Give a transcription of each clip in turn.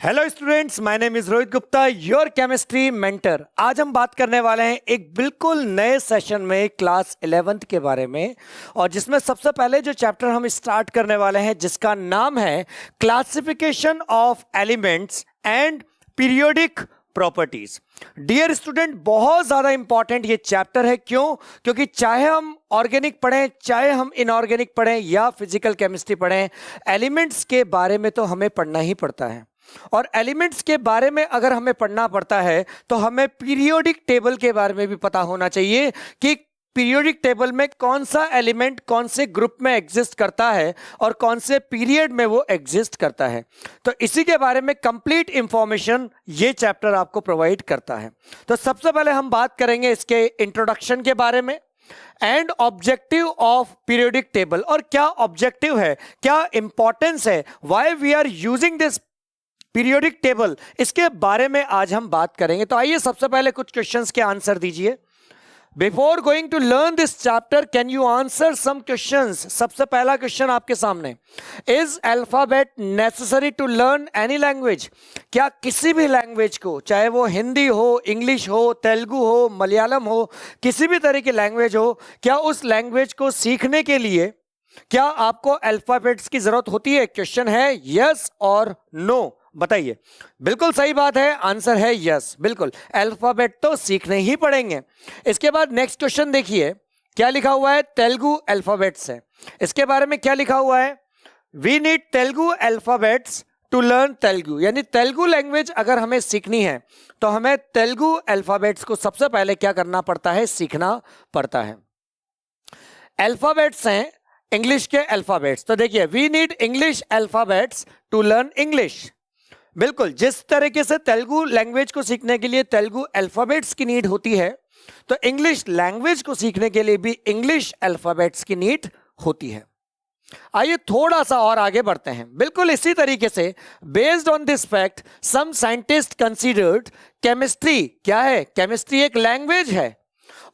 Hello students, my name is Rohit Gupta, your chemistry mentor. आज हम बात करने वाले हैं एक बिल्कुल नए सेशन में क्लास 11th के बारे में, और जिसमें सबसे पहले जो चैप्टर हम स्टार्ट करने वाले हैं जिसका नाम है classification of elements and periodic properties. Dear student, बहुत ज्यादा इंपॉर्टेंट ये चैप्टर है। क्यों? क्योंकि चाहे हम ऑर्गेनिक पढ़ें, चाहे हम इनऑर्गेनिक पढ़ें या फिजिकल केमिस्ट्री पढ़ें, एलिमेंट्स के बारे में तो हमें पढ़ना ही पड़ता है। और एलिमेंट्स के बारे में अगर हमें पढ़ना पड़ता है तो हमें पीरियोडिक टेबल के बारे में भी पता होना चाहिए कि पीरियोडिक टेबल में कौन सा एलिमेंट कौन से ग्रुप में एग्जिस्ट करता है और कौन से पीरियड में वो एग्जिस्ट करता है। तो इसी के बारे में कंप्लीट इंफॉर्मेशन ये चैप्टर आपको प्रोवाइड करता है। तो सबसे पहले हम बात करेंगे इसके इंट्रोडक्शन के बारे में and objective of periodic table, और क्या ऑब्जेक्टिव है, क्या इंपॉर्टेंस है, why we are using this periodic table, इसके बारे में आज हम बात करेंगे। तो आइए सबसे पहले कुछ क्वेश्चंस के आंसर दीजिए। Before going to learn this chapter, can you answer some questions? सबसे पहला क्वेश्चन आपके सामने, is alphabet necessary to learn any language? क्या किसी भी लैंग्वेज को, चाहे वो हिंदी हो, इंग्लिश हो, तेलुगु हो, मलयालम हो, किसी भी तरह की लैंग्वेज हो, क्या उस लैंग्वेज को सीखने के लिए क्या आपको अल्फाबेट्स की जरूरत होती है? क्वेश्चन है यस और नो, बताइए। बिल्कुल सही बात है, आंसर है यस, बिल्कुल अल्फाबेट तो सीखने ही पड़ेंगे। इसके बाद नेक्स्ट क्वेश्चन देखिए, क्या लिखा हुआ है? तेलुगु अल्फाबेट्स है। इसके बारे में क्या लिखा हुआ है? We need Telugu alphabets to learn Telugu, यानी तेलुगु लैंग्वेज अगर हमें सीखनी है तो हमें तेलुगु अल्फाबेट्स को सबसे पहले क्या करना पड़ता है? सीखना पड़ता है। अल्फाबेट्स हैं इंग्लिश के अल्फाबेट्स, तो देखिए we need English alphabets to learn English. बिल्कुल, जिस तरीके से तेलुगु लैंग्वेज को सीखने के लिए तेलुगु अल्फाबेट्स की नीड होती है, तो इंग्लिश लैंग्वेज को सीखने के लिए भी इंग्लिश अल्फाबेट्स की नीड होती है। आइए थोड़ा सा और आगे बढ़ते हैं। बिल्कुल इसी तरीके से based on this fact some scientist considered chemistry, क्या है? केमिस्ट्री एक लैंग्वेज है,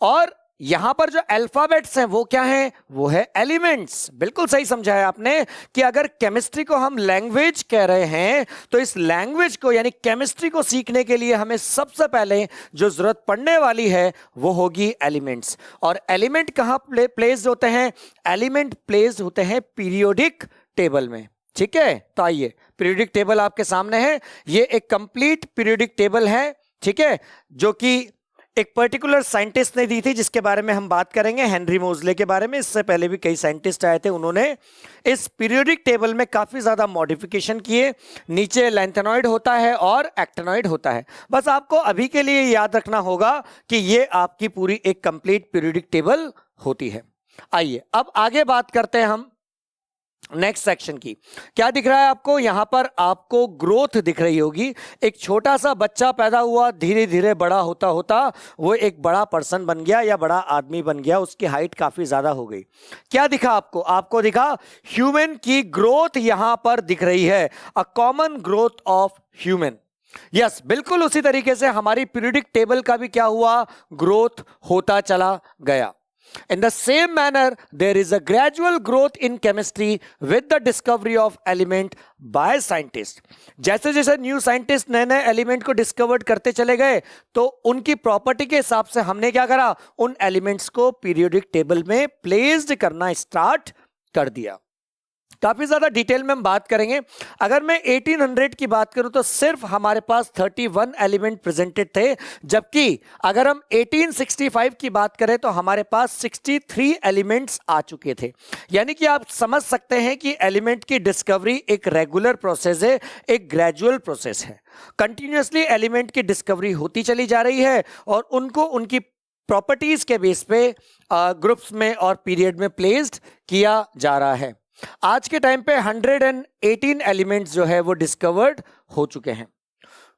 और यहां पर जो अल्फाबेट्स हैं वो क्या हैं? वो है एलिमेंट्स। बिल्कुल सही समझा है आपने कि अगर केमिस्ट्री को हम लैंग्वेज कह रहे हैं तो इस लैंग्वेज को यानी केमिस्ट्री को सीखने के लिए हमें सबसे पहले जो जरूरत पड़ने वाली है वो होगी एलिमेंट्स। और एलिमेंट कहां प्लेस्ड होते हैं? एलिमेंट प्लेस्ड होते हैं पीरियोडिक टेबल में। ठीक है, तो आइए पीरियोडिक टेबल आपके सामने है। ये एक कंप्लीट पीरियोडिक टेबल है, ठीक है, जो कि एक पर्टिकुलर साइंटिस्ट ने दी थी, जिसके बारे में हम बात करेंगे, हेनरी मोजले के बारे में। इससे पहले भी कई साइंटिस्ट आए थे, उन्होंने इस पीरियोडिक टेबल में काफी ज्यादा मॉडिफिकेशन किए। नीचे लेंथेनॉइड होता है और एक्टेनॉइड होता है। बस आपको अभी के लिए याद रखना होगा कि ये आपकी पूरी एक कंप्लीट पीरियोडिक टेबल होती है। आइए अब आगे बात करते हैं हम नेक्स्ट सेक्शन की। क्या दिख रहा है आपको? यहां पर आपको ग्रोथ दिख रही होगी। एक छोटा सा बच्चा पैदा हुआ, धीरे धीरे बड़ा होता होता वो एक बड़ा पर्सन बन गया या बड़ा आदमी बन गया, उसकी हाइट काफी ज्यादा हो गई। क्या दिखा आपको? आपको दिखा ह्यूमन की ग्रोथ यहां पर दिख रही है, a common growth of human. Yes, बिल्कुल उसी तरीके से हमारी पीरियोडिक टेबल का भी क्या हुआ? ग्रोथ होता चला गया। In the same manner, there is a gradual growth in chemistry with the discovery of element by scientists. जैसे जैसे न्यू साइंटिस्ट नए नए एलिमेंट को डिस्कवर्ड करते चले गए, तो उनकी प्रॉपर्टी के हिसाब से हमने क्या करा? उन एलिमेंट्स को पीरियोडिक टेबल में प्लेस्ड करना स्टार्ट कर दिया। काफी ज्यादा डिटेल में हम बात करेंगे। अगर मैं 1800 की बात करूं तो सिर्फ हमारे पास 31 एलिमेंट प्रेजेंटेड थे, जबकि अगर हम 1865 की बात करें तो हमारे पास 63 एलिमेंट्स आ चुके थे। यानी कि आप समझ सकते हैं कि एलिमेंट की डिस्कवरी एक रेगुलर प्रोसेस है, एक ग्रेजुअल प्रोसेस है। कंटिन्यूअसली एलिमेंट की डिस्कवरी होती चली जा रही है और उनको उनकी प्रॉपर्टीज के बेस पे ग्रुप्स में और पीरियड में प्लेस्ड किया जा रहा है। आज के टाइम पे 118 एलिमेंट्स जो है वो डिस्कवर्ड हो चुके हैं।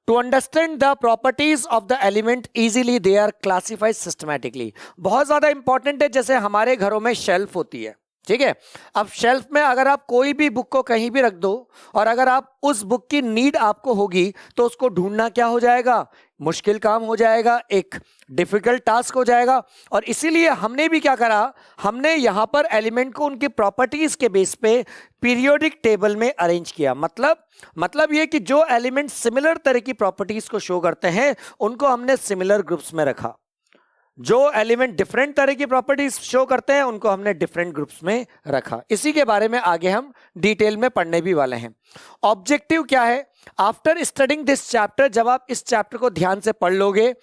To understand the properties of the element easily they are classified systematically. बहुत ज्यादा इंपॉर्टेंट है। जैसे हमारे घरों में शेल्फ होती है, ठीक है। अब शेल्फ में अगर आप कोई भी बुक को कहीं भी रख दो और अगर आप उस बुक की नीड आपको होगी तो उसको ढूंढना क्या हो जाएगा? मुश्किल काम हो जाएगा, एक डिफिकल्ट टास्क हो जाएगा। और इसीलिए हमने भी क्या करा, हमने यहां पर एलिमेंट को उनकी प्रॉपर्टीज के बेस पे पीरियोडिक टेबल में अरेंज किया। मतलब ये कि जो एलिमेंट सिमिलर तरह की प्रॉपर्टीज को शो करते हैं उनको हमने सिमिलर ग्रुप्स में रखा, जो एलिमेंट डिफरेंट तरह की प्रॉपर्टीज शो करते हैं उनको हमने डिफरेंट ग्रुप्स में रखा। इसी के बारे में आगे हम डिटेल में पढ़ने भी वाले हैं। ऑब्जेक्टिव क्या है, आफ्टर स्टडिंग दिस चैप्टर, जब आप इस चैप्टर को ध्यान से पढ़ लोगे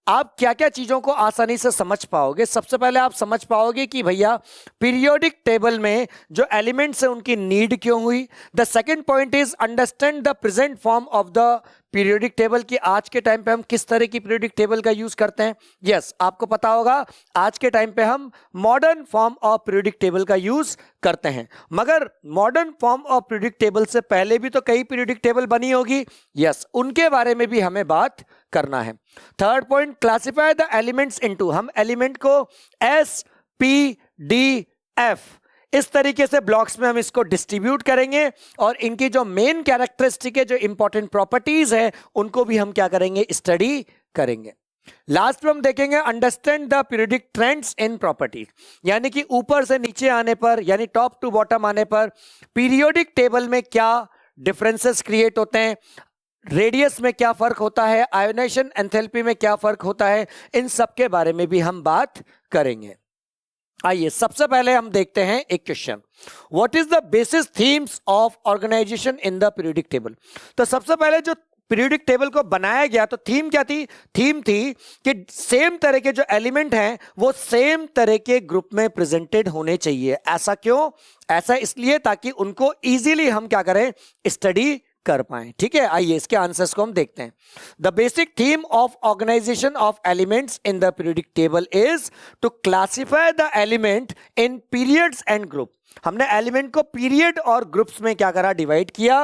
आप क्या क्या चीजों को आसानी से समझ पाओगे। सबसे पहले आप समझ पाओगे कि भैया पीरियोडिक टेबल में जो एलिमेंट्स है उनकी नीड क्यों हुई। The second point is understand the present form of the periodic table, कि आज के टाइम पे हम किस तरह की पीरियोडिक टेबल का यूज करते हैं। यस, आपको पता होगा आज के टाइम पे हम modern form of periodic table का यूज करते हैं, मगर modern form of periodic table से पहले भी तो कई पीरियोडिक टेबल बनी होगी। यस, उनके बारे में भी हमें बात करना है। Third point, classify the elements into, हम एलिमेंट को एस पी डी एफ इस तरीके से ब्लॉक्स में हम इसको डिस्ट्रीब्यूट करेंगे और इनकी जो मेन कैरेक्टरिस्टिक है, जो इंपॉर्टेंट प्रॉपर्टीज है, उनको भी हम क्या करेंगे, स्टडी करेंगे। लास्ट में हम देखेंगे understand the periodic trends in properties, यानी कि ऊपर से नीचे आने पर, यानी टॉप टू बॉटम आने पर पीरियोडिक टेबल में क्या डिफरेंसेस क्रिएट होते हैं, रेडियस में क्या फर्क होता है, आयोनाइजेशन एंथैल्पी में क्या फर्क होता है, इन सब के बारे में भी हम बात करेंगे। आइए सबसे पहले हम देखते हैं एक question, what is the basis themes of organisation in the periodic table. तो सबसे पहले जो पीरियोडिक टेबल को बनाया गया तो थीम क्या थी, थीम थी कि सेम तरह के जो एलिमेंट हैं वो सेम तरह के ग्रुप में प्रेजेंटेड होने चाहिए। ऐसा क्यों, ऐसा इसलिए ताकि उनको इजीली हम क्या करें, स्टडी कर पाएं। ठीक है, आइए इसके आंसर्स को हम देखते हैं। The basic theme of organisation of elements in the periodic table is to classify the element in periods and group. हमने एलिमेंट को पीरियड और ग्रुप्स में क्या करा, डिवाइड किया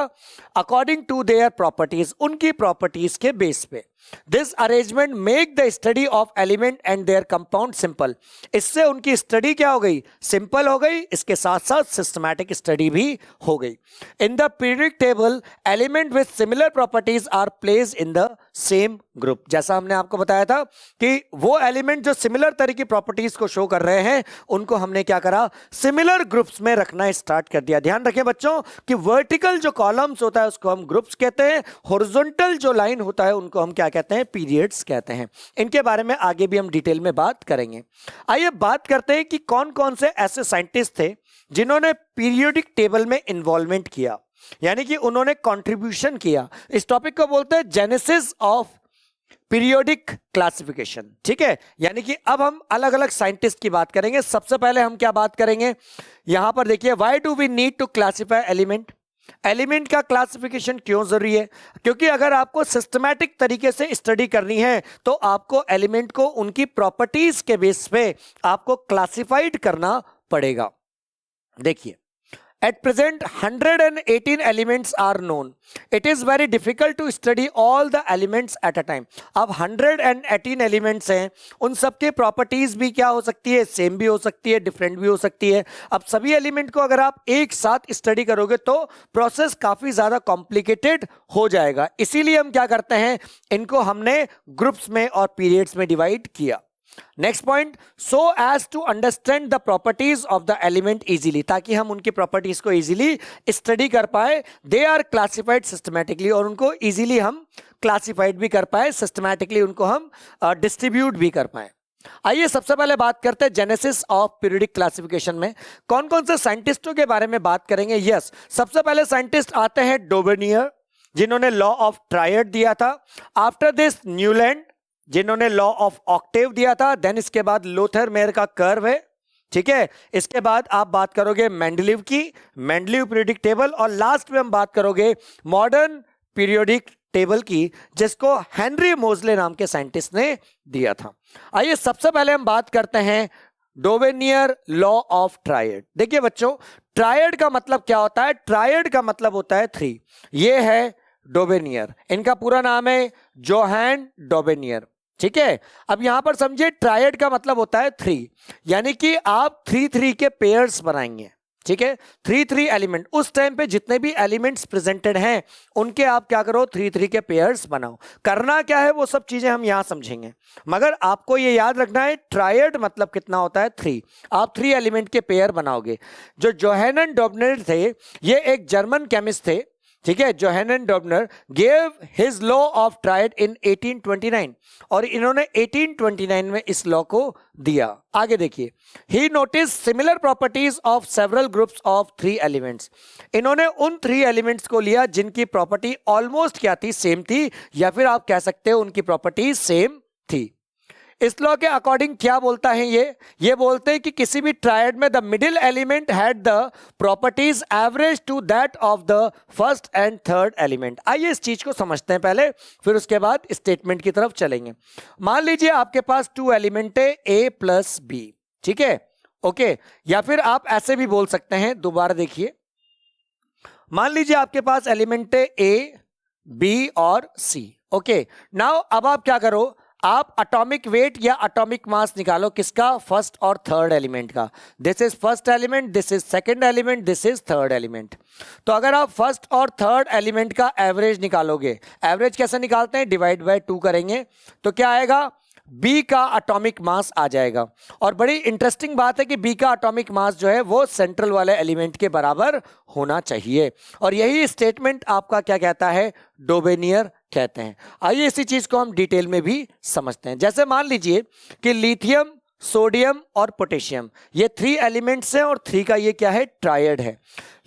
अकॉर्डिंग टू देयर प्रॉपर्टीज, उनकी प्रॉपर्टीज के बेस पे। This arrangement make the study of element and their compound simple. इससे उनकी स्टडी क्या हो गई, सिंपल हो गई, इसके साथ साथ सिस्टमैटिक स्टडी भी हो गई। In the periodic table element with similar properties are placed in the same group. जैसा हमने आपको बताया था कि वो एलिमेंट जो सिमिलर तरह की प्रॉपर्टीज को शो कर रहे हैं उनको हमने क्या करा, सिमिलर ग्रुप्स में रखना स्टार्ट कर दिया। ध्यान रखें बच्चों कि वर्टिकल जो कॉलम्स होता है उसको हम ग्रुप्स कहते हैं, हॉरिजॉन्टल जो लाइन होता है उनको हम क्या कहते हैं, पीरियड्स कहते हैं। इनके बारे में आगे भी हम डिटेल में बात करेंगे। आइए बात करते हैं कि कौन कौन से ऐसे साइंटिस्ट थे जिन्होंने पीरियोडिक टेबल में इन्वॉल्वमेंट किया, यानी कि उन्होंने कंट्रीब्यूशन किया। इस टॉपिक को बोलते हैं जेनेसिस ऑफ पीरियोडिक क्लासिफिकेशन। ठीक है, यानी कि अब हम अलग अलग साइंटिस्ट की बात करेंगे। सबसे पहले हम क्या बात करेंगे, यहां पर देखिए, why do we need to classify element. Element का क्लासिफिकेशन क्यों जरूरी है, क्योंकि अगर आपको सिस्टमैटिक तरीके से स्टडी करनी है तो आपको एलिमेंट को उनकी प्रॉपर्टीज के बेस पे आपको क्लासिफाइड करना पड़ेगा। देखिए, at present 118 elements are known. It is very difficult to study all the elements at a time. अब 118 elements हैं, उन सबके प्रॉपर्टीज भी क्या हो सकती है, सेम भी हो सकती है, डिफरेंट भी हो सकती है। अब सभी एलिमेंट को अगर आप एक साथ स्टडी करोगे तो प्रोसेस काफी ज्यादा कॉम्प्लिकेटेड हो जाएगा। इसीलिए हम क्या करते हैं, इनको हमने ग्रुप्स में और पीरियड्स में डिवाइड किया। Next point, so as to understand the properties of the element easily, ताकि हम उनकी प्रॉपर्टीज को इजीली स्टडी कर पाए। दे आर क्लासिफाइड सिस्टमैटिकली, और उनको इजीली हम क्लासिफाइड भी कर पाए, सिस्टमैटिकली उनको हम डिस्ट्रीब्यूट भी कर पाए। आइए सबसे पहले बात करते हैं जेनेसिस ऑफ पीरियोडिक क्लासिफिकेशन में कौन कौन से साइंटिस्टों के बारे में बात करेंगे। यस, सबसे पहले साइंटिस्ट आते हैं डोबेनियर, जिन्होंने लॉ ऑफ ट्रायड दिया था। आफ्टर दिस न्यूलैंड, जिन्होंने लॉ ऑफ ऑक्टेव दिया था। देन इसके बाद लोथर मेयर का कर्व है। ठीक है, इसके बाद आप बात करोगे मेंडलीव की, मेंडलीव पीरियोडिक टेबल, और लास्ट में हम बात करोगे मॉडर्न पीरियोडिक टेबल की, जिसको हेनरी मोजले नाम के साइंटिस्ट ने दिया था। आइए सबसे पहले हम बात करते हैं डोबेनियर लॉ ऑफ ट्रायड। देखिए बच्चों, ट्रायड का मतलब क्या होता है, ट्रायड का मतलब होता है 3। ये है डोबेनियर, इनका पूरा नाम है जोहान डोबेनियर। ठीक है, अब यहां पर समझिए ट्रायड का मतलब होता है 3, यानी कि आप 3-3 के पेयर्स बनाएंगे। ठीक है, 3 एलिमेंट। उस टाइम पे जितने भी एलिमेंट्स प्रेजेंटेड हैं उनके आप क्या करो, 3 के पेयर्स बनाओ। करना क्या है वो सब चीजें हम यहां समझेंगे, मगर आपको ये याद रखना है ट्रायड मतलब कितना होता है, 3। आप 3 एलिमेंट के पेयर बनाओगे। जो जोहानन डॉबनर थे, ये एक जर्मन केमिस्ट थे, ठीक है। Johann Dobereiner gave his law of triad in 1829 और इन्होंने 1829 में इस लॉ को दिया। आगे देखिए, he notice similar properties of several groups of 3 elements. इन्होंने उन 3 एलिमेंट्स को लिया जिनकी प्रॉपर्टी ऑलमोस्ट क्या थी, सेम थी, या फिर आप कह सकते हो उनकी प्रॉपर्टी सेम थी। इस लॉ के अकॉर्डिंग क्या बोलता है ये बोलते हैं कि किसी भी ट्रायड में the middle element had the properties average to that of the first and third element. आइए इस चीज को समझते हैं पहले, फिर उसके बाद स्टेटमेंट की तरफ चलेंगे। मान लीजिए आपके पास 2 एलिमेंट है A प्लस B, ठीक है, ओके। या फिर आप ऐसे भी बोल सकते हैं, दोबारा देखिए, मान लीजिए आपके पास एलिमेंट है A, B और C, ओके। नाउ अब आप क्या करो, आप एटॉमिक वेट या एटॉमिक मास निकालो, किसका, फर्स्ट और थर्ड एलिमेंट का। This is first element, this is second element, this is third element. तो अगर आप फर्स्ट और थर्ड एलिमेंट का एवरेज निकालोगे, एवरेज कैसे निकालते हैं, डिवाइड बाय 2 करेंगे, तो क्या आएगा, बी का एटॉमिक मास आ जाएगा। और बड़ी इंटरेस्टिंग बात है कि बी का एटॉमिक मास जो है वो सेंट्रल वाले एलिमेंट के बराबर होना चाहिए, और यही स्टेटमेंट आपका क्या कहता है, डोबेनियर कहते हैं। आइए इसी चीज को हम डिटेल में भी समझते हैं। जैसे मान लीजिए कि लिथियम, सोडियम और पोटेशियम, ये 3 एलिमेंट्स हैं और 3 का ये क्या है, ट्रायड है।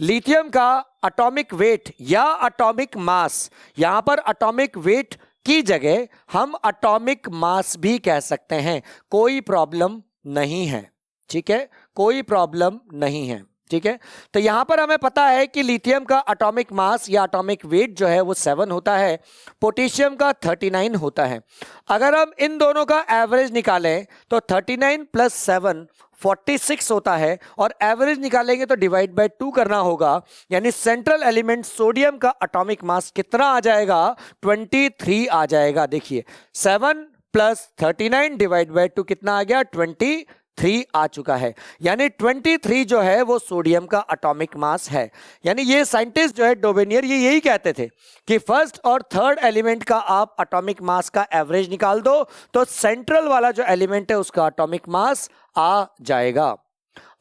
लिथियम का एटॉमिक वेट या एटॉमिक मास, यहां पर एटॉमिक वेट की जगह हम एटॉमिक मास भी कह सकते हैं, कोई प्रॉब्लम नहीं है, ठीक है, कोई प्रॉब्लम नहीं है, ठीक है। तो यहां पर हमें पता है कि लिथियम का एटॉमिक मास या एटॉमिक वेट जो है वो 7 होता है, पोटेशियम का 39 होता है। अगर हम इन दोनों का एवरेज निकालें तो 39 प्लस 7 46 होता है, और एवरेज निकालेंगे तो डिवाइड बाय 2 करना होगा, यानी सेंट्रल एलिमेंट सोडियम का एटॉमिक मास कितना आ जाएगा, 23 आ जाएगा। देखिए 7 प्लस 39 डिवाइड बाय 2 कितना आ गया, 23 आ चुका है, यानी 23 जो है वो सोडियम का एटॉमिक मास है। यानी ये साइंटिस्ट जो है डोबेनियर, ये यही कहते थे कि फर्स्ट और थर्ड एलिमेंट का आप एटॉमिक मास का एवरेज निकाल दो तो सेंट्रल वाला जो एलिमेंट है उसका एटॉमिक मास आ जाएगा।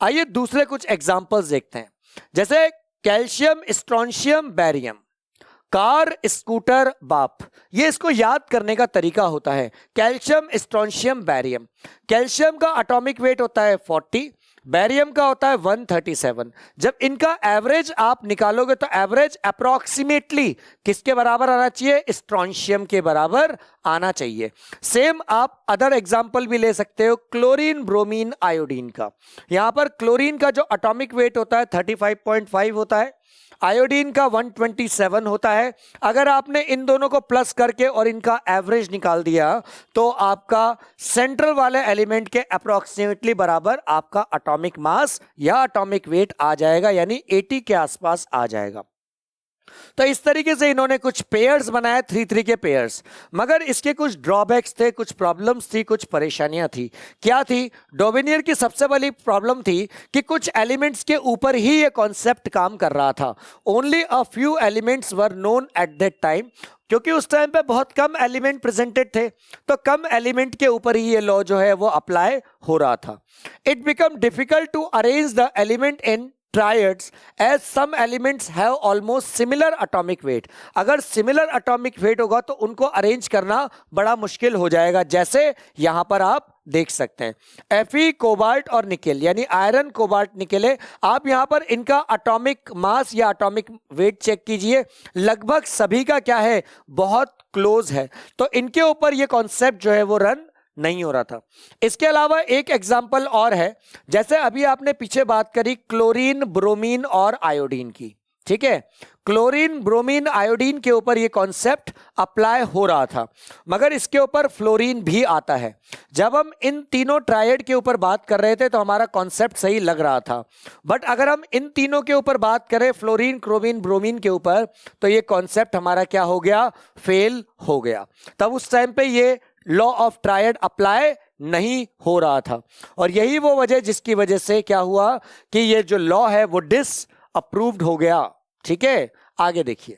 आइए दूसरे कुछ एग्जांपल्स देखते हैं, जैसे calcium, strontium, barium, car, scooter, बाप। ये इसको याद करने का तरीका होता है, कैल्शियम, स्ट्रोंशियम, बैरियम। कैल्शियम का एटॉमिक वेट होता है 40, बैरियम का होता है 137। जब इनका एवरेज आप निकालोगे तो एवरेज अप्रोक्सीमेटली किसके बराबर आना चाहिए, स्ट्रोंशियम के बराबर आना चाहिए। सेम आप अदर एग्जांपल भी ले सकते हो, क्लोरीन, ब्रोमीन, आयोडीन का। यहां पर क्लोरीन का जो एटॉमिक वेट होता है 35.5 होता है, आयोडीन का 127 होता है। अगर आपने इन दोनों को प्लस करके और इनका एवरेज निकाल दिया तो आपका सेंट्रल वाले एलिमेंट के अप्रोक्सीमेटली बराबर आपका एटॉमिक मास या एटॉमिक वेट आ जाएगा, यानी 80 के आसपास आ जाएगा। तो इस तरीके से इन्होंने कुछ पेयर्स बनाए, 3 के पेयर्स, मगर इसके कुछ ड्रॉबैक्स थे, कुछ प्रॉब्लम्स थी, कुछ परेशानियां थी। क्या थी, डोबेनियर की सबसे बड़ी प्रॉब्लम थी कि कुछ एलिमेंट्स के ऊपर ही ये कॉन्सेप्ट काम कर रहा था। Only a few elements were known at that time, क्योंकि उस टाइम पे बहुत कम एलिमेंट प्रेजेंटेड थे, तो कम एलिमेंट के ऊपर ही ये लॉ जो है वो अप्लाई हो रहा था। It become difficult to arrange the element in triads as some elements have almost similar atomic weight। अगर सिमिलर एटॉमिक वेट होगा तो उनको अरेंज करना बड़ा मुश्किल हो जाएगा, जैसे यहां पर आप देख सकते हैं Fe, कोबाल्ट और निकेल, यानी आयरन, कोबाल्ट, निकेल है। आप यहां पर इनका एटॉमिक मास या एटॉमिक वेट चेक कीजिए, लगभग सभी का क्या है, बहुत क्लोज है। तो इनके ऊपर ये कॉन्सेप्ट जो है वो रन नहीं हो रहा था। इसके अलावा एक एग्जाम्पल और है, जैसे अभी आपने पीछे बात करी क्लोरीन, ब्रोमीन और आयोडीन की, ठीक है। क्लोरीन, ब्रोमीन, आयोडीन के ऊपर ये कॉन्सेप्ट अप्लाई हो रहा था, मगर इसके ऊपर फ्लोरीन भी आता है। जब हम इन तीनों ट्रायड के ऊपर बात कर रहे थे तो हमारा कॉन्सेप्ट सही लग रहा था, बट अगर हम इन तीनों के ऊपर बात करें, फ्लोरीन, क्रोमीन, ब्रोमीन के ऊपर, तो ये कॉन्सेप्ट हमारा क्या हो गया, फेल हो गया। तब उस टाइम पे ये लॉ ऑफ ट्रायड अप्लाई नहीं हो रहा था। और यही वो वजह जिसकी वजह से क्या हुआ कि ये जो लॉ है वो डिसअप्रूव्ड हो गया। ठीक है, आगे देखिए,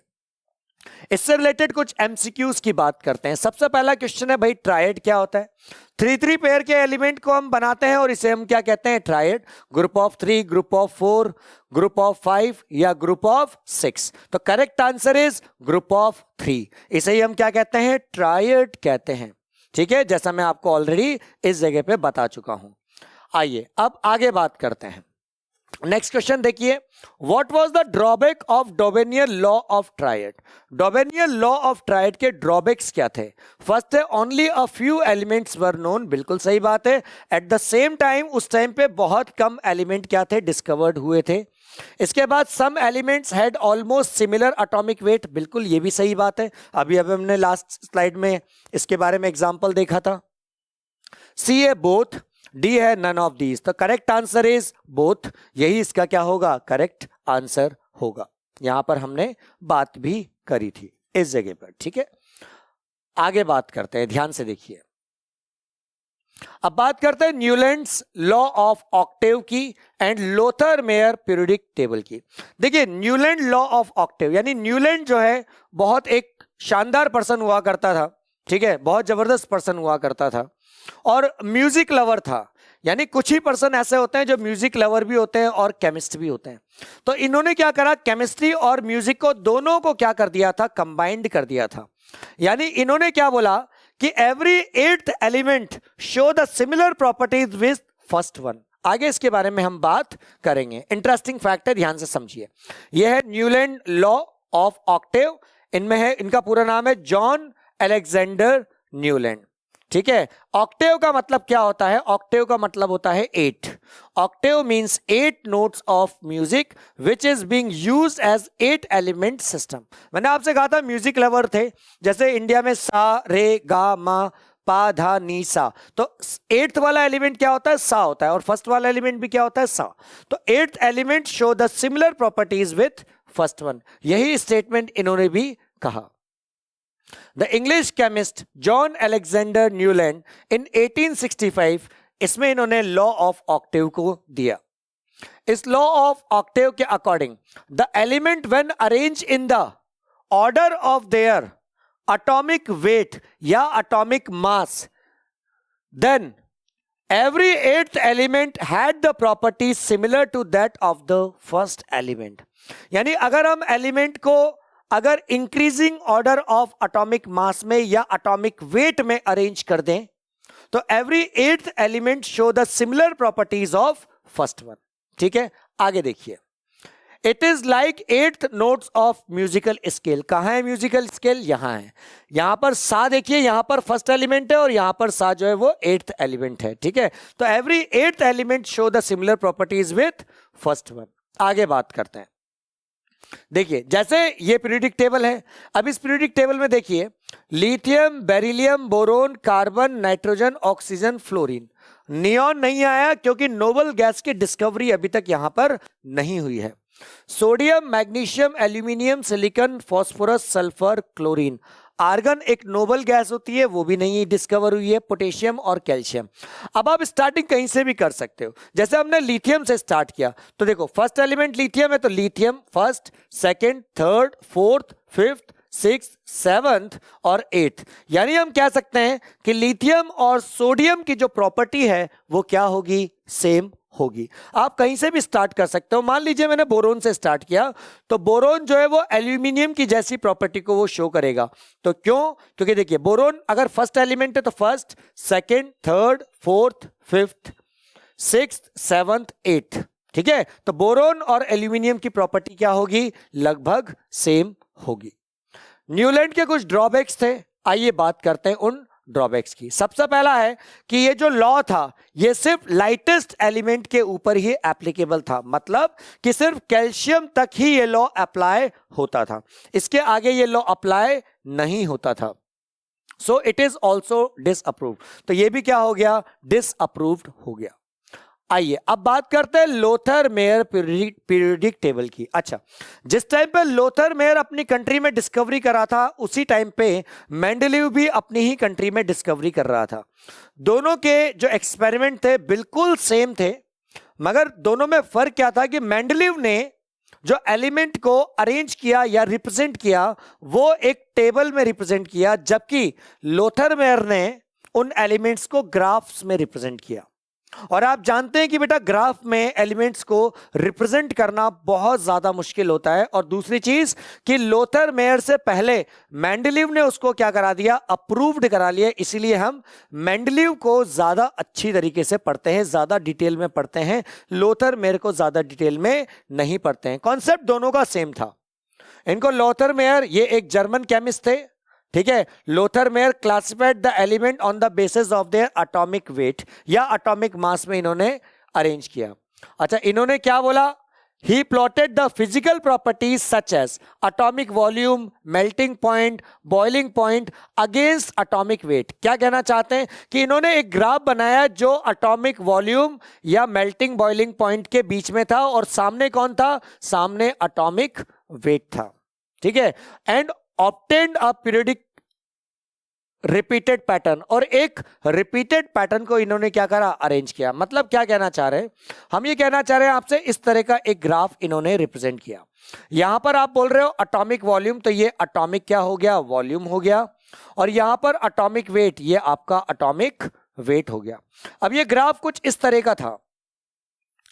इससे रिलेटेड कुछ एमसीक्यूज की बात करते हैं। सबसे पहला क्वेश्चन है भाई, ट्रायड क्या होता है? 3 पेयर के एलिमेंट को हम बनाते हैं और इसे हम क्या कहते हैं? Triad. Group of 3, group of 4, group of 5 या ग्रुप ऑफ 6? तो correct answer is group of 3। इसे ही हम क्या कहते हैं? ट्रायड कहते हैं। ठीक है, जैसा मैं आपको ऑलरेडी इस जगह पे बता चुका हूं। आइए अब आगे बात करते हैं। नेक्स्ट क्वेश्चन देखिए, what was the drawback of Dobereiner law of triad? Dobereiner law of triad के ड्रॉबैक्स क्या थे? फर्स्ट है, only a few elements were known. बिल्कुल सही बात है। एट द सेम टाइम उस टाइम पे बहुत कम एलिमेंट क्या थे? डिस्कवर्ड हुए थे। इसके बाद some elements had almost similar atomic weight. बिल्कुल ये भी सही बात है। अभी हमने लास्ट स्लाइड में इसके बारे में एग्जांपल देखा था। सी है बोथ, डी है नन ऑफ दीज। तो करेक्ट आंसर इज बोथ। यही इसका क्या होगा? करेक्ट आंसर होगा। यहां पर हमने बात भी करी थी इस जगह पर। ठीक है, आगे बात करते हैं, ध्यान से देखिए। अब बात करते हैं न्यूलैंड्स लॉ ऑफ ऑक्टेव की and Lothar Meyer periodic table की। देखिए, न्यूलैंड लॉ ऑफ ऑक्टेव, यानी न्यूलैंड जो है बहुत एक शानदार पर्सन हुआ करता था। ठीक है, बहुत जबरदस्त पर्सन हुआ करता था और म्यूजिक लवर था। यानी कुछ ही पर्सन ऐसे होते हैं जो म्यूजिक लवर भी होते हैं और केमिस्ट भी होते हैं। तो इन्होंने क्या करा? केमिस्ट्री और म्यूजिक को दोनों को क्या कर दिया था? कंबाइंड कर दिया था। यानी इन्होंने क्या बोला कि every 8th element show the similar properties with first one. आगे इसके बारे में हम बात करेंगे। इंटरेस्टिंग फैक्ट है, ध्यान से समझिए। यह है न्यूलैंड लॉ ऑफ ऑक्टेव। इनमें है, इनका पूरा नाम है जॉन अलेक्जेंडर न्यूलैंड। ठीक है, ऑक्टेव का मतलब क्या होता है? ऑक्टेव का मतलब होता है 8। Octave means 8 notes of music which is being used as 8 element system. मैंने आपसे कहा था म्यूजिक लवर थे, जैसे इंडिया में सा रे गा मा पा धा नी सा। तो 8th वाला एलिमेंट क्या होता है? सा होता है। और फर्स्ट वाला एलिमेंट भी क्या होता है? सा। तो 8th element show the similar properties with first one. यही स्टेटमेंट इन्होंने भी कहा। The English chemist John Alexander Newland in 1865, इसमें इन्होंने लॉ ऑफ ऑक्टेव को दिया। इस लॉ ऑफ ऑक्टेव के according the element when arrange in the order of their atomic weight या atomic mass, then every 8th element had the property similar to that of the first element। यानी अगर हम element को अगर increasing order of atomic mass में या atomic weight में arrange कर दें तो every 8th element show the similar properties of first one. ठीक है, आगे देखिए। It is like 8th notes of musical scale. कहां है म्यूजिकल स्केल? यहां है। यहां पर सा देखिए, यहां पर फर्स्ट एलिमेंट है और यहां पर सा जो है वो 8th एलिमेंट है। ठीक है, तो every 8th element show the similar properties with first one. आगे बात करते हैं। देखिए, जैसे ये पीरियोडिक टेबल है। अब इस पीरियोडिक टेबल में देखिए, lithium, beryllium, boron, carbon, nitrogen, oxygen, fluorine. Neon नहीं आया क्योंकि नोबल गैस की डिस्कवरी अभी तक यहां पर नहीं हुई है। Sodium, magnesium, aluminium, silicon, phosphorus, sulphur, chlorine. Argon एक नोबल गैस होती है, वो भी नहीं डिस्कवर हुई है। पोटेशियम और कैल्शियम। अब आप स्टार्टिंग कहीं से भी कर सकते हो। जैसे हमने लिथियम से स्टार्ट किया तो देखो, फर्स्ट एलिमेंट लिथियम है तो lithium first, second, third, fourth, fifth, 6th, 7th और 8th। यानी हम कह सकते हैं कि लिथियम और सोडियम की जो प्रॉपर्टी है वो क्या होगी? सेम होगी। आप कहीं से भी स्टार्ट कर सकते हो। मान लीजिए मैंने बोरोन से स्टार्ट किया तो बोरोन जो है वो एल्यूमिनियम की जैसी प्रॉपर्टी को वो शो करेगा। तो क्यों? क्योंकि देखिए, बोरोन अगर फर्स्ट एलिमेंट है तो first, second, third, fourth, fifth, 6th, 7th, 8th। ठीक है, तो बोरोन और एल्यूमिनियम की प्रॉपर्टी क्या होगी? लगभग सेम होगी। न्यूलैंड के कुछ ड्रॉबैक्स थे, आइए बात करते हैं उन ड्रॉबैक्स की। सबसे पहला है कि ये जो लॉ था ये सिर्फ लाइटेस्ट एलिमेंट के ऊपर ही एप्लीकेबल था। मतलब कि सिर्फ कैल्शियम तक ही ये लॉ अप्लाई होता था, इसके आगे ये लॉ अप्लाई नहीं होता था। So it is also disapproved. तो ये भी क्या हो गया? डिसअप्रूव्ड हो गया। आइए अब बात करते हैं लोथर मेयर पीरियोडिक टेबल की। अच्छा, जिस टाइम पे लोथर मेयर अपनी कंट्री में डिस्कवरी करा था, उसी टाइम पे मेंडलीव भी अपनी ही कंट्री में डिस्कवरी कर रहा था। दोनों के जो एक्सपेरिमेंट थे बिल्कुल सेम थे, मगर दोनों में फर्क क्या था कि मेंडलीव ने जो एलिमेंट को अरेंज किया या रिप्रेजेंट किया वो एक टेबल में रिप्रेजेंट किया, जबकि लोथर मेयर ने उन एलिमेंट्स को ग्राफ्स में रिप्रेजेंट किया। और आप जानते हैं कि बेटा ग्राफ में एलिमेंट्स को रिप्रेजेंट करना बहुत ज्यादा मुश्किल होता है। और दूसरी चीज कि लोथर मेयर से पहले मेंडलीव ने उसको क्या करा दिया, अप्रूव्ड करा लिया। इसीलिए हम मेंडलीव को ज्यादा अच्छी तरीके से पढ़ते हैं, ज्यादा डिटेल में पढ़ते हैं, लोथर मेयर को ज्यादा डिटेल में नहीं पढ़ते हैं। कॉन्सेप्ट दोनों का सेम था। इनको लोथर मेयर, ये एक जर्मन केमिस्ट थे, ठीक है। Lothar Meyer classified the element on the basis of their atomic weight या एटॉमिक मास में इन्होंने अरेंज किया। अच्छा, इन्होंने क्या बोला, he plotted the physical properties such as atomic volume, melting point, boiling point against atomic weight. क्या कहना चाहते हैं कि इन्होंने एक ग्राफ बनाया जो एटॉमिक वॉल्यूम या मेल्टिंग बॉइलिंग पॉइंट के बीच में था, और सामने कौन था, सामने एटॉमिक वेट था, ठीक है। And obtained a periodic repeated pattern, और एक रिपीटेड पैटर्न को इन्होंने क्या करा, अरेंज किया। मतलब क्या कहना चाह रहे हैं, हम ये कहना चाह रहे हैं आपसे, इस तरह का एक ग्राफ इन्होंने रिप्रेजेंट किया। यहां पर आप बोल रहे हो एटॉमिक वॉल्यूम, तो ये एटॉमिक क्या हो गया, वॉल्यूम हो गया। और यहां पर एटॉमिक वेट, ये आपका एटॉमिक वेट हो गया। अब ये ग्राफ कुछ इस तरह का था,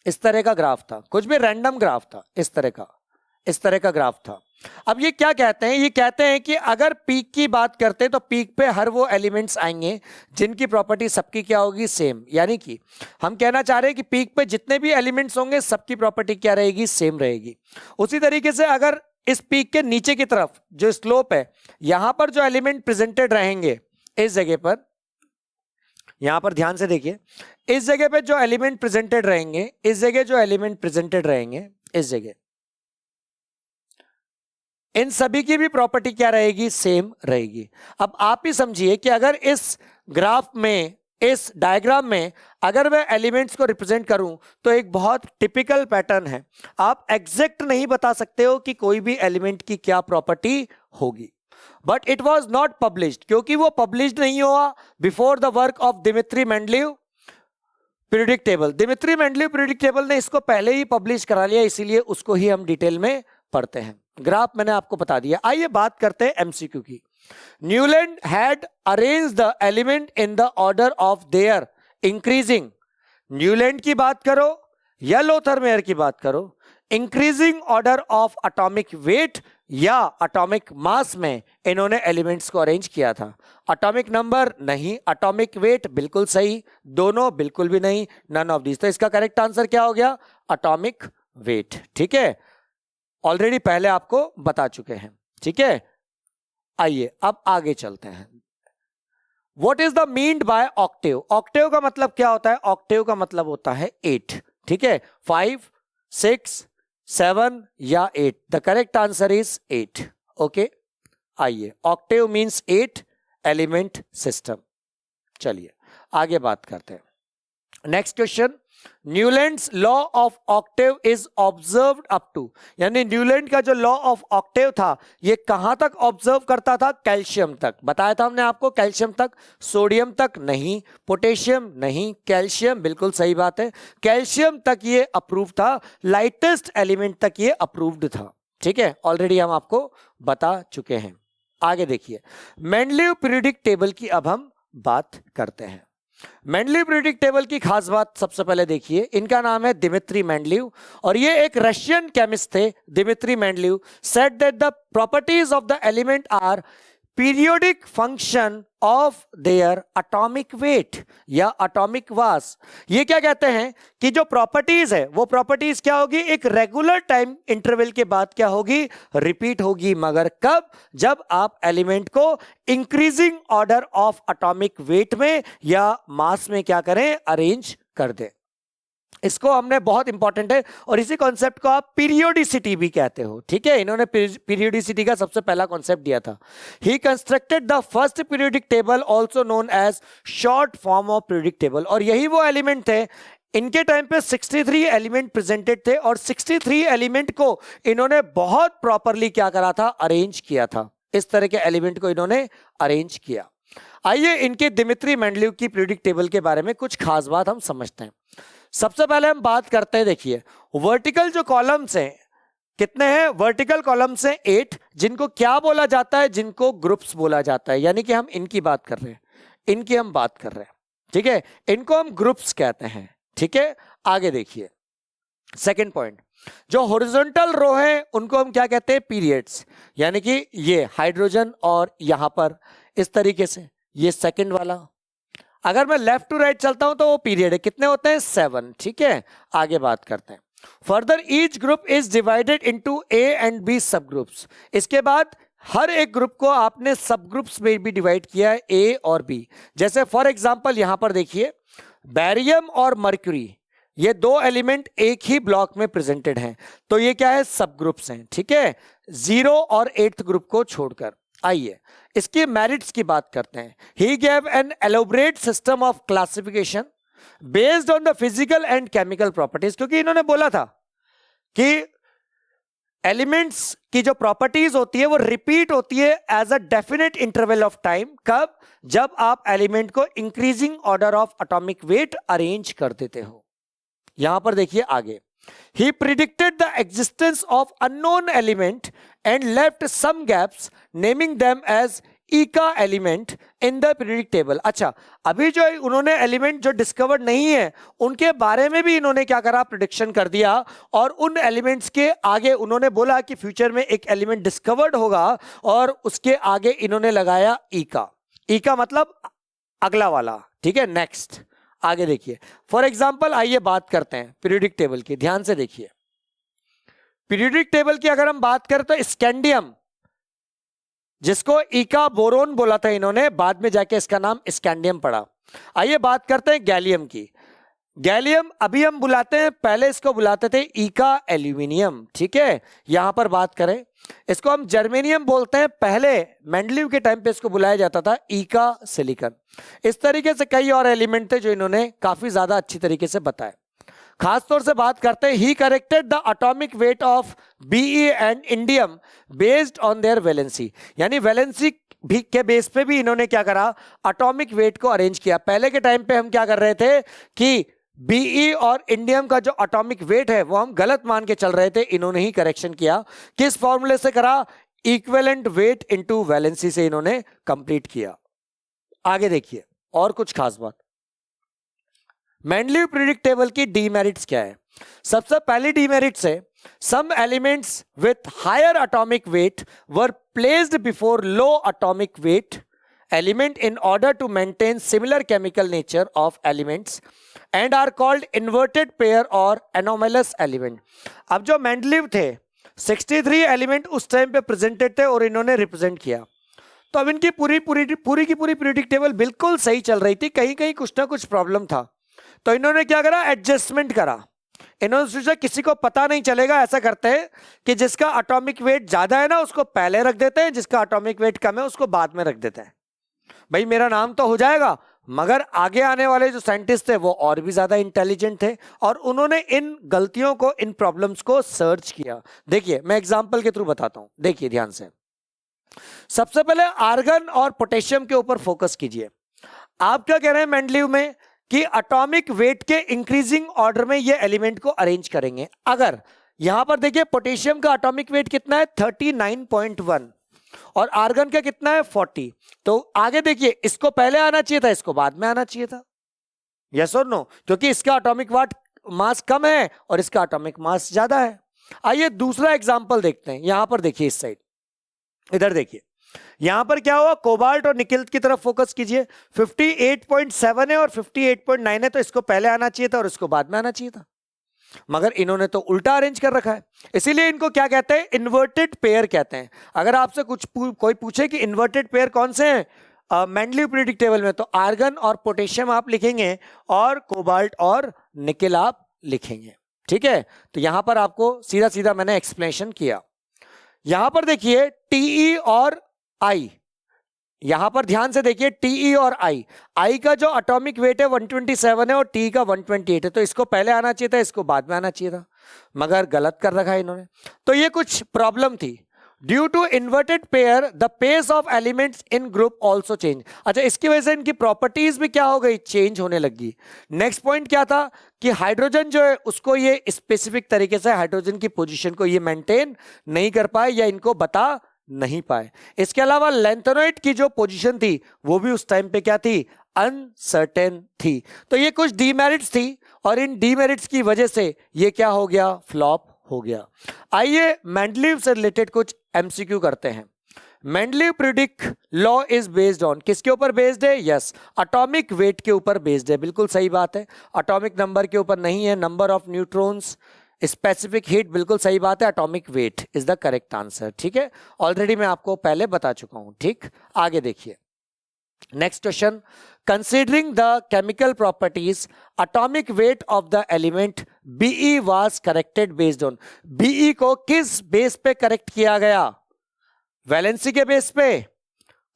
इस तरह का ग्राफ था, कुछ भी रैंडम ग्राफ था, इस तरह का ग्राफ था। अब ये क्या कहते हैं, ये कहते हैं कि अगर पीक की बात करते हैं तो पीक पे हर वो एलिमेंट्स आएंगे जिनकी प्रॉपर्टी सबकी क्या होगी, सेम। यानी कि हम कहना चाह रहे हैं कि पीक पे जितने भी एलिमेंट्स होंगे सबकी प्रॉपर्टी क्या रहेगी, सेम रहेगी। उसी तरीके से अगर इस पीक के नीचे की तरफ जो स्लोप है, यहां पर जो एलिमेंट प्रेजेंटेड रहेंगे इस जगह पर, यहां पर ध्यान से देखिए, इस जगह पे जो एलिमेंट प्रेजेंटेड रहेंगे, इस जगह जो एलिमेंट प्रेजेंटेड रहेंगे, इस जगह, इन सभी की भी प्रॉपर्टी क्या रहेगी, सेम रहेगी। अब आप ही समझिए कि अगर इस ग्राफ में, इस डायग्राम में अगर मैं एलिमेंट्स को रिप्रेजेंट करूं तो एक बहुत टिपिकल पैटर्न है। आप एग्जैक्ट नहीं बता सकते हो कि कोई भी एलिमेंट की क्या प्रॉपर्टी होगी, but it was not published, क्योंकि वो पब्लिश्ड नहीं हुआ before the work of Dmitry Mendeleev periodic table. Dmitry Mendeleev periodic table ने इसको पहले ही पब्लिश करा लिया, इसीलिए उसको ही हम डिटेल में पढ़ते हैं। ग्राफ मैंने आपको बता दिया। आइए बात करते हैं एमसीक्यू की। Newland had arrange the element in the order of their increasing. Newland की बात करो या लोथर मेयर की बात करो, increasing order of atomic weight या एटॉमिक मास में इन्होंने एलिमेंट्स को अरेंज किया था। एटॉमिक नंबर नहीं, एटॉमिक वेट बिल्कुल सही, दोनों बिल्कुल भी नहीं, नन ऑफ दिस। तो इसका करेक्ट आंसर क्या हो गया, एटॉमिक वेट, ठीक है। ऑलरेडी पहले आपको बता चुके हैं, ठीक है। आइए अब आगे चलते हैं। What is the meant by Octave. Octave का मतलब क्या होता है, ऑक्टेव का मतलब होता है 8, ठीक है। 5, 6, 7 या 8, the correct answer is 8, okay. आइए, ऑक्टेव मीन्स 8 एलिमेंट सिस्टम। चलिए आगे बात करते हैं। Next question, Newlands law of octave is observed up to, यानी न्यूलैंड का जो लॉ ऑफ ऑक्टेव था ये कहां तक ऑब्जर्व करता था, कैल्शियम तक। बताया था हमने आपको, कैल्शियम तक, सोडियम तक नहीं, पोटेशियम नहीं, कैल्शियम, बिल्कुल सही बात है, कैल्शियम तक ये अप्रूव था, लाइटेस्ट एलिमेंट तक ये अप्रूव्ड था, ठीक है। ऑलरेडी हम आपको बता चुके हैं। आगे देखिए, मेंडलीव पीरियोडिक टेबल की अब हम बात करते हैं। मेंडलीव पीरियोडिक टेबल की खास बात सबसे पहले देखिए, इनका नाम है दिमित्री मेंडलीव और ये एक रशियन केमिस्ट थे। Dmitri Mendeleev said that the properties of the element are periodic function of their atomic weight या एटॉमिक मास। ये क्या कहते हैं कि जो प्रॉपर्टीज है वो प्रॉपर्टीज क्या होगी, एक रेगुलर टाइम इंटरवल के बाद क्या होगी, रिपीट होगी। मगर कब, जब आप एलिमेंट को increasing order of atomic weight में या मास में क्या करें, अरेंज कर दें। इसको हमने, बहुत इंपॉर्टेंट है, और इसी कॉन्सेप्ट को आप पीरियोडिसिटी भी कहते हो, ठीक है। इन्होंने पीरियोडिसिटी का सबसे पहला कॉन्सेप्ट दिया था। He constructed the first periodic table, also known as short form of periodic table. और यही वो एलिमेंट थे इनके टाइम पे 63 एलिमेंट प्रेजेंटेड थे और 63 एलिमेंट को इन्होंने बहुत प्रॉपरली क्या करा था, अरेंज किया था। इस तरह के एलिमेंट को इन्होंने अरेंज किया। आइए इनके दिमित्री मेंडलीव की पीरियोडिक टेबल के बारे में कुछ खास बात हम समझते हैं। सबसे पहले हम बात करते हैं, देखिए वर्टिकल जो कॉलम्स हैं कितने हैं, वर्टिकल कॉलम्स हैं 8, जिनको क्या बोला जाता है, जिनको ग्रुप्स बोला जाता है। यानी कि हम इनकी बात कर रहे हैं, इनकी हम बात कर रहे हैं, ठीक है, इनको हम ग्रुप्स कहते हैं, ठीक है। आगे देखिए सेकंड पॉइंट, जो हॉरिजॉन्टल रो है उनको हम क्या कहते हैं, पीरियड्स। यानी कि ये हाइड्रोजन और यहां पर इस तरीके से ये सेकंड वाला, अगर मैं लेफ्ट टू राइट चलता हूं तो वो पीरियड है, कितने होते हैं, 7, ठीक है। आगे बात करते हैं, further each group is divided into A and B sub groups. इसके बाद हर एक ग्रुप को आपने सब ग्रुप्स में भी डिवाइड किया है, ए और बी। जैसे फॉर एग्जांपल यहां पर देखिए बैरियम और मर्क्यूरी, ये दो एलिमेंट एक ही ब्लॉक में प्रेजेंटेड हैं, तो ये क्या है, सब ग्रुप्स हैं, ठीक है, 0 और 8th ग्रुप को छोड़कर। आइए इसके मेरिट्स की बात करते हैं। He gave an elaborate system of classification based on the physical and chemical properties, क्योंकि इन्होंने बोला था कि एलिमेंट्स की जो प्रॉपर्टीज होती है वो रिपीट होती है as a definite interval of time. कब, जब आप एलिमेंट को increasing order of atomic weight arrange कर देते हो। यहां पर देखिए आगे, he predicted the existence of unknown element and left some gaps, naming them as इका element in the periodic table. अच्छा, अभी जो उन्होंने एलिमेंट जो डिस्कवर्ड नहीं है उनके बारे में भी इन्होंने क्या करा, प्रेडिक्शन कर दिया, और उन एलिमेंट्स के आगे उन्होंने बोला कि फ्यूचर में एक एलिमेंट डिस्कवर्ड होगा और उसके आगे इन्होंने लगाया इका। इका मतलब अगला वाला, ठीक है, नेक्स्ट। आगे देखिए फॉर एग्जाम्पल, आइए बात करते हैं पीरियोडिक टेबल की, ध्यान से देखिए। पीरियोडिक टेबल की अगर हम बात करें तो स्कैंडियम, जिसको इका बोरोन बोला था इन्होंने, बाद में जाके इसका नाम स्कैंडियम पड़ा। आइए बात करते हैं गैलियम की। गैलियम अभी हम बुलाते हैं, पहले इसको बुलाते थे इका एल्यूमिनियम, ठीक है। यहां पर बात करें, इसको हम जर्मेनियम बोलते हैं, पहले मेंडलीव के टाइम पे इसको बुलाया जाता था इका सिलिकन। इस तरीके से कई और एलिमेंट थे जो इन्होंने काफी ज्यादा अच्छी तरीके से बताए। खासतौर से बात करते हैं, he corrected the atomic weight of B E and indium based on their valency. यानी वैलेंसी भी के बेस पे भी इन्होंने क्या करा, एटॉमिक वेट को अरेंज किया। पहले के टाइम पे हम क्या कर रहे थे कि बीई और इंडियम का जो एटॉमिक वेट है वो हम गलत मान के चल रहे थे, इन्होंने ही करेक्शन किया। किस फॉर्मूले से करा, इक्विवेलेंट वेट इनटू वैलेंसी से इन्होंने कंप्लीट किया। आगे देखिए और कुछ खास बात, मेंडलीव पीरियोडिक टेबल की डीमेरिट्स क्या है। सबसे पहली डीमेरिट्स है, some elements with higher atomic weight were placed before low atomic weight element in order to maintain similar chemical nature of elements and are called inverted pair or anomalous element। अब जो Mendeleev थे 63 element उस time पे presented थे और इन्होंने represent किया, तो अब इनकी पूरी पीरियोडिक टेबल बिल्कुल सही चल रही थी, कहीं कहीं कुछ ना कुछ प्रॉब्लम था, तो इन्होंने क्या करा, एडजस्टमेंट करा। इन्होंने सोचा किसी को पता नहीं चलेगा, ऐसा करते हैं कि जिसका एटॉमिक वेट ज्यादा है ना उसको पहले रख देते हैं, जिसका एटॉमिक वेट कम है उसको बाद में रख देते हैं। भाई मेरा नाम तो हो जाएगा, मगर आगे आने वाले जो साइंटिस्ट थे वो और भी ज्यादा इंटेलिजेंट थे और उन्होंने इन गलतियों को, इन प्रॉब्लम्स को सर्च किया। देखिए मैं एग्जांपल के थ्रू बताता हूं, देखिए ध्यान से। सबसे पहले आर्गन और पोटेशियम के ऊपर फोकस कीजिए। आप क्या कह रहे हैं मेंडलीव में कि एटॉमिक वेट के इंक्रीजिंग ऑर्डर में ये एलिमेंट को अरेंज करेंगे। अगर यहां पर देखिए पोटेशियम का एटॉमिक वेट कितना है, 39.1 और आर्गन का कितना है, 40। तो आगे देखिए, इसको पहले आना चाहिए था, इसको बाद में आना चाहिए था, यस और नो, क्योंकि इसका एटॉमिक मास कम है और इसका एटॉमिक मास ज्यादा है। आइए दूसरा एग्जांपल देखते हैं। यहां पर देखिए इस साइड, इधर देखिए, यहां पर क्या हुआ, कोबाल्ट और निकेल की तरफ फोकस कीजिए। 58.7 है और 58.9 है, तो इसको पहले आना चाहिए था और इसको बाद में आना चाहिए था, मगर इन्होंने तो उल्टा अरेंज कर रखा है। इसीलिए इनको क्या कहते हैं, इन्वर्टेड पेयर कहते हैं। अगर आपसे कोई पूछे कि इन्वर्टेड पेयर कौन से हैं मेंडलीव पीरियोडिक टेबल में, तो आर्गन और पोटेशियम आप लिखेंगे और कोबाल्ट और निकेल आप लिखेंगे, ठीक है। तो यहां पर आपको सीधा सीधा मैंने एक्सप्लेनेशन किया। यहां पर देखिए टीई और आई, यहां पर ध्यान से देखिए टीई और आई का जो एटॉमिक वेट है 127 है और टी का 128 है, तो इसको पहले आना चाहिए था, इसको बाद में आना चाहिए था, मगर गलत कर रखा है इन्होंने। तो ये कुछ प्रॉब्लम थी। Due to inverted pair the pace of elements in group also change. अच्छा, इसकी वजह से इनकी प्रॉपर्टीज भी क्या हो गई, चेंज होने लगी। नेक्स्ट पॉइंट क्या था कि हाइड्रोजन जो है उसको ये स्पेसिफिक तरीके से हाइड्रोजन की पोजीशन को ये मेंटेन नहीं कर पाए या इनको बता नहीं पाए। इसके अलावा लैंथेनोइड की जो पोजीशन थी वो भी उस टाइम पे क्या थी, अनसर्टेन थी। तो ये कुछ डीमेरिट्स थी और इन डीमेरिट्स की वजह से ये क्या हो गया, फ्लॉप हो गया। आइए मेंडलीव से रिलेटेड कुछ एमसीक्यू करते हैं। Mendeleev predict law is based on, किसके ऊपर बेस्ड है, यस, एटॉमिक वेट के ऊपर बेस्ड है। बिल्कुल सही बात है, एटॉमिक नंबर के ऊपर नहीं है, number of neutrons, specific heat, बिल्कुल सही बात है, atomic weight is the correct answer. ठीक है, ऑलरेडी मैं आपको पहले बता चुका हूं। ठीक, आगे देखिए next question. Considering the chemical properties atomic weight of the element BE was corrected based on, BE को किस बेस पे करेक्ट किया गया, वैलेंसी के बेस पे,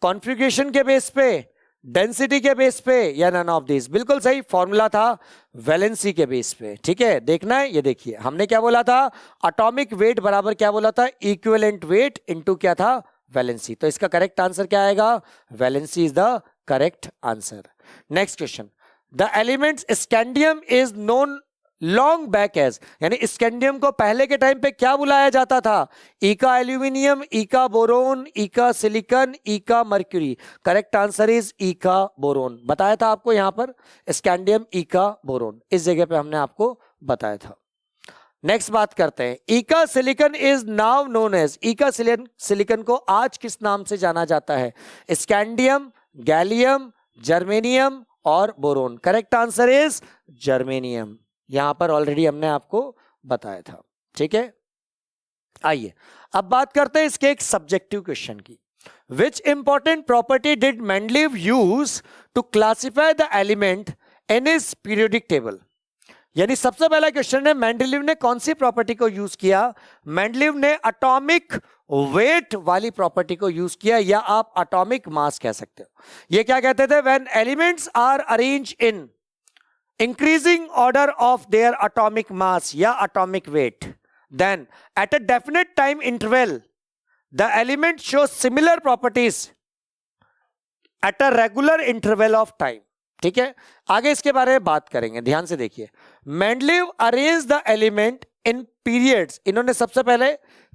कॉन्फ़िगरेशन के बेस पे, डेंसिटी के बेस पे, या नन ऑफ दिस। बिल्कुल सही, फॉर्मूला था वैलेंसी के बेस पे। ठीक है, देखना है, ये देखिए हमने क्या बोला था, एटॉमिक वेट बराबर क्या बोला था, इक्विवेलेंट वेट इनटू क्या था, वैलेंसी। तो इसका करेक्ट आंसर क्या आएगा, valency is the correct answer. Next question. The elements scandium is known long back as, यानी स्कैंडियम को पहले के टाइम पे क्या बुलाया जाता था, इका एल्यूमिनियम, इका बोरोन, इका सिलिकॉन, इका मर्क्यूरी। करेक्ट आंसर इज इका बोरोन। बताया था आपको यहां पर स्कैंडियम, इका बोरोन, इस जगह पे हमने आपको बताया था। नेक्स्ट बात करते हैं, इका silicon is now known as, इका सिलिकॉन को आज किस नाम से जाना जाता है, स्कैंडियम, गैलियम, जर्मेनियम और boron. Correct answer is germanium, यहां पर ऑलरेडी हमने आपको बताया था। ठीक है, आइए अब बात करते हैं इसके एक सब्जेक्टिव क्वेश्चन की। Which important property did Mendeleev use to classify the element in his periodic table, यानी सबसे पहला क्वेश्चन है मेंडलीव ने कौन सी प्रॉपर्टी को यूज किया, मेंडलीव ने एटॉमिक वेट वाली प्रॉपर्टी को यूज किया, या आप एटॉमिक मास कह सकते हो। ये क्या कहते थे, when elements are arrange in increasing order of their atomic mass या atomic weight, then at a definite time interval the element shows similar properties at a regular interval of time। ठीक है, आगे इसके बारे में बात करेंगे, ध्यान से देखिए। Mendeleev arrange the element in periods, इन्होंने सबसे पहले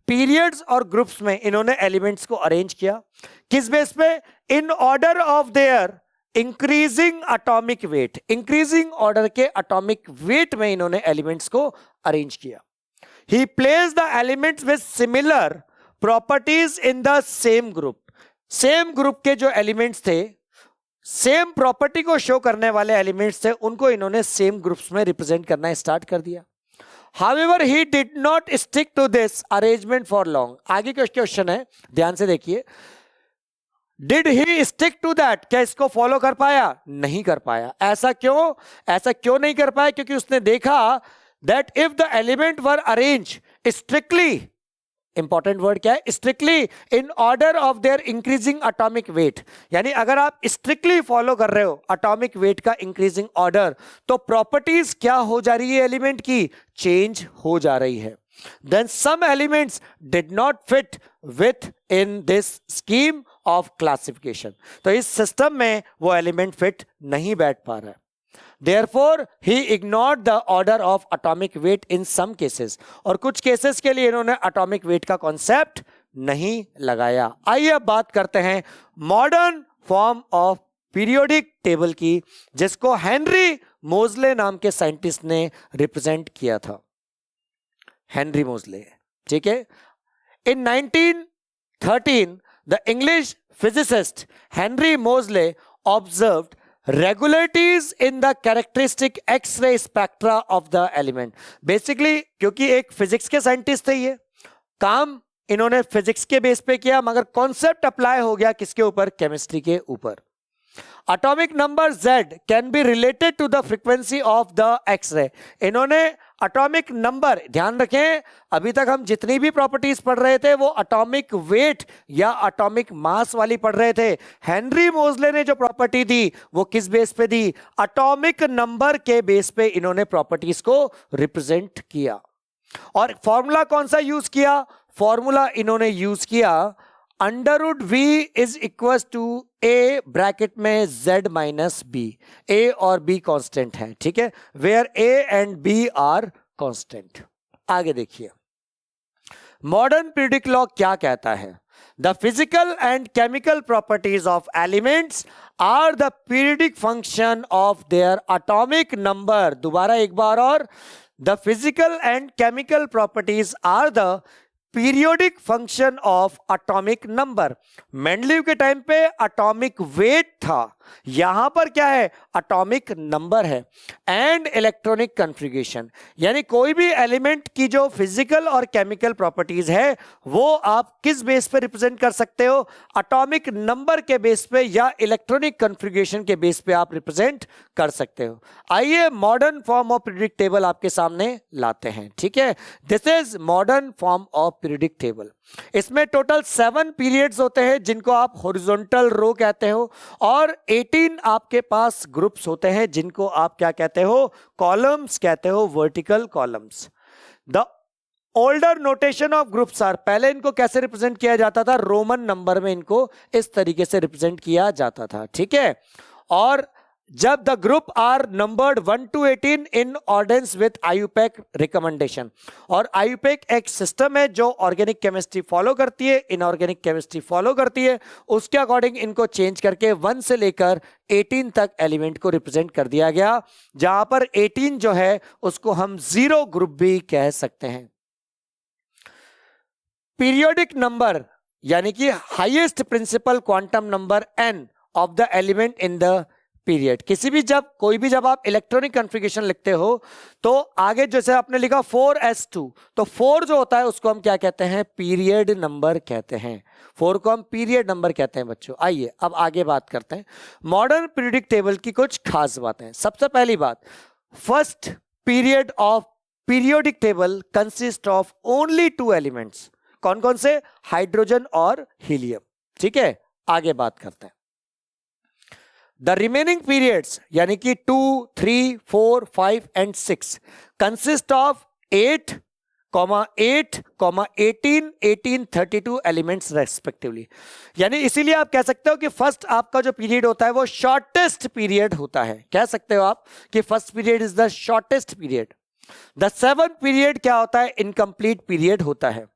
पीरियड्स और ग्रुप्स में इन्होंने एलिमेंट्स को अरेंज किया, किस बेस पे, in order of their increasing atomic weight, increasing order के एटॉमिक वेट में इन्होंने एलिमेंट्स को अरेंज किया। He place the elements with similar properties in the same group, same group के जो एलिमेंट्स थे, सेम प्रॉपर्टी को शो करने वाले एलिमेंट्स थे, उनको इन्होंने सेम ग्रुप्स में रिप्रेजेंट करना स्टार्ट कर दिया। However, he did not stick to this arrangement for long। आगे का क्वेश्चन है, ध्यान से देखिए, did he stick to that, क्या इसको फॉलो कर पाया, नहीं कर पाया। ऐसा क्यों नहीं कर पाया, क्योंकि उसने देखा that if the element were arrange strictly, important word क्या है, strictly in order of their increasing atomic wait, यानी अगर आप स्ट्रिक्टली फॉलो कर रहे हो एटॉमिक वेट का इंक्रीजिंग ऑर्डर, तो प्रॉपर्टीज क्या हो जा रही है, एलिमेंट की चेंज हो जा रही है। Then some elements did not fit within this scheme of classification। तो इस सिस्टम में वो एलिमेंट फिट नहीं बैठ पा रहा है। Therefore, he ignored the order of atomic weight in some cases। और कुछ केसेस के लिए इन्होंने एटॉमिक वेट का कॉन्सेप्ट नहीं लगाया। आइए अब बात करते हैं modern form of periodic table की, जिसको हेनरी मोजले नाम के साइंटिस्ट ने रिप्रेजेंट किया था, हेनरी मोजले। ठीक है, इन 1913 द इंग्लिश फिजिसिस्ट हेनरी मोजले observed regularities in the characteristic X-ray spectra of the element। Basically क्योंकि एक फिजिक्स के साइंटिस्ट थे, ये काम इन्होंने फिजिक्स के बेस पे किया, मगर कॉन्सेप्ट अप्लाई हो गया किसके ऊपर, केमिस्ट्री के ऊपर। Atomic number Z can be related to the frequency of the X-ray, इन्होंने एटॉमिक नंबर, ध्यान रखें अभी तक हम जितनी भी प्रॉपर्टीज पढ़ रहे थे वो एटॉमिक वेट या एटॉमिक मास वाली पढ़ रहे थे। हेनरी मोजले ने जो प्रॉपर्टी दी वो किस बेस पे दी? एटॉमिक नंबर के बेस पे इन्होंने प्रॉपर्टीज को रिप्रेजेंट किया। और फॉर्मूला कौन सा यूज किया? फॉर्मूला इन्होंने यूज किया under root v is equal to a bracket में z माइनस बी। ए और बी कांस्टेंट है, ठीक है, where a and b are constant. आगे देखिए मॉडर्न पीरियोडिक लॉ क्या कहता है? The physical and chemical properties of elements are the periodic function of their atomic number. दोबारा एक बार और, the physical and chemical properties are the periodic function of atomic number. Mendeleev के time पे atomic weight था, यहां पर क्या है? एटॉमिक नंबर है। एंड इलेक्ट्रॉनिक कॉन्फ़िगरेशन, यानी कोई भी एलिमेंट की जो फिजिकल और केमिकल प्रॉपर्टीज है वो आप किस बेस पे रिप्रेजेंट कर सकते हो? एटॉमिक नंबर के बेस पे या इलेक्ट्रॉनिक कॉन्फ़िगरेशन के बेस पे आप रिप्रेजेंट कर सकते हो। आइए modern form of periodic table आपके सामने लाते हैं, ठीक है। This is modern form of periodic table. इसमें टोटल 7 पीरियड्स होते हैं जिनको आप हॉरिजॉन्टल रो कहते हो, और 18 आपके पास ग्रुप्स होते हैं जिनको आप क्या कहते हो? कॉलम्स कहते हो, vertical columns. The older notation of groups are, पहले इनको कैसे रिप्रेजेंट किया जाता था? रोमन नंबर में इनको इस तरीके से रिप्रेजेंट किया जाता था, ठीक है। और जब the group are numbered 1 to 18 in accordance with IUPAC recommendation, और आईयूपैक एक सिस्टम है जो ऑर्गेनिक केमिस्ट्री फॉलो करती है, इनऑर्गेनिक केमिस्ट्री फॉलो करती है, उसके अकॉर्डिंग इनको चेंज करके 1 से लेकर 18 तक एलिमेंट को रिप्रेजेंट कर दिया गया, जहां पर 18 जो है उसको हम जीरो ग्रुप भी कह सकते हैं। पीरियोडिक नंबर यानी कि highest principal quantum number n of the element in the period. किसी भी जब आप इलेक्ट्रॉनिक कॉन्फ़िगरेशन लिखते हो तो आगे जैसे आपने लिखा 4s2, तो 4 जो होता है उसको हम क्या कहते हैं? पीरियड नंबर कहते हैं। 4 को हम पीरियड नंबर कहते हैं बच्चों। आइए अब आगे बात करते हैं मॉडर्न पीरियोडिक टेबल की कुछ खास बातें। सबसे पहली बात, first period of periodic table consist of only 2 elements. कौन कौन से? हाइड्रोजन और हीलियम, ठीक है। आगे बात करते हैं द रिमेनिंग पीरियड्स यानी कि 2, 3, 4, 5 and 6 consist of 8, 8, 18, 18, 32 elements respectively. यानी इसीलिए आप कह सकते हो कि फर्स्ट आपका जो पीरियड होता है वो शॉर्टेस्ट पीरियड होता है। कह सकते हो आप कि first period is the shortest period. The 7th period क्या होता है? इनकम्प्लीट पीरियड होता है।